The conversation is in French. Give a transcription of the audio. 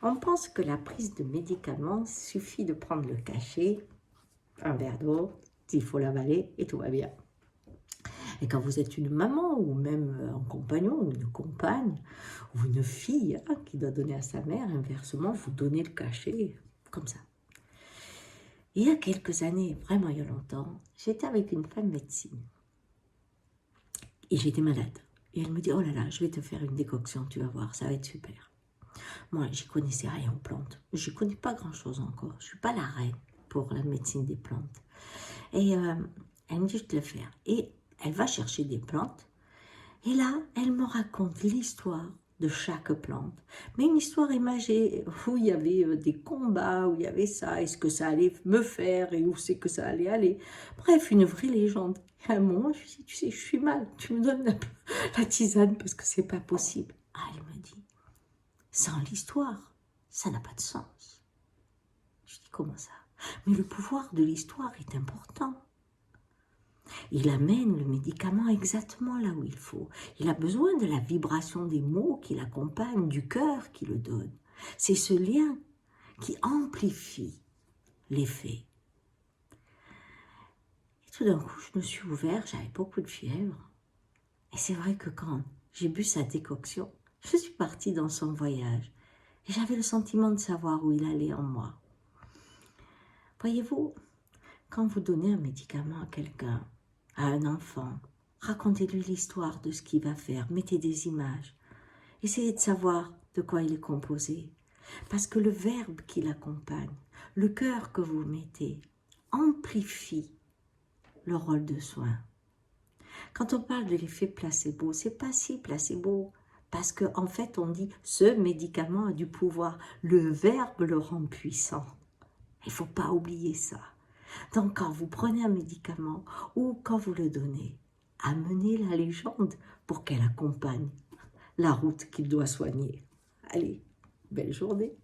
On pense que la prise de médicaments suffit de prendre le cachet, un verre d'eau, il faut l'avaler et tout va bien. Et quand vous êtes une maman ou même un compagnon ou une compagne ou une fille qui doit donner à sa mère, inversement, vous donnez le cachet comme ça. Il y a quelques années, vraiment il y a longtemps, j'étais avec une femme médecine et j'étais malade. Et elle me dit, oh là là, je vais te faire une décoction, tu vas voir, ça va être super. Moi, j'y connaissais rien aux plantes. Je ne connais pas grand-chose encore. Je ne suis pas la reine pour la médecine des plantes. Et elle me dit, je te le faire. Et elle va chercher des plantes. Et là, elle me raconte l'histoire de chaque plante. Mais une histoire imagée où il y avait des combats, où il y avait ça, est-ce que ça allait me faire et où c'est que ça allait aller. Bref, une vraie légende. Et à un moment, je lui dis, tu sais, je suis mal. Tu me donnes la tisane parce que c'est pas possible. Ah, elle me dit, sans l'histoire, ça n'a pas de sens. Je dis, comment ça? Mais le pouvoir de l'histoire est important. Il amène le médicament exactement là où il faut. Il a besoin de la vibration des mots qui l'accompagnent, du cœur qui le donne. C'est ce lien qui amplifie l'effet. Et tout d'un coup, je me suis ouverte, j'avais beaucoup de fièvre. Et c'est vrai que quand j'ai bu sa décoction, je suis partie dans son voyage. Et j'avais le sentiment de savoir où il allait en moi. Voyez-vous, quand vous donnez un médicament à quelqu'un, à un enfant, racontez-lui l'histoire de ce qu'il va faire, mettez des images. Essayez de savoir de quoi il est composé. Parce que le verbe qui l'accompagne, le cœur que vous mettez, amplifie le rôle de soin. Quand on parle de l'effet placebo, c'est pas si placebo. Parce qu'en fait, on dit ce médicament a du pouvoir. Le verbe le rend puissant. Il ne faut pas oublier ça. Donc, quand vous prenez un médicament ou quand vous le donnez, amenez la légende pour qu'elle accompagne la route qu'il doit soigner. Allez, belle journée.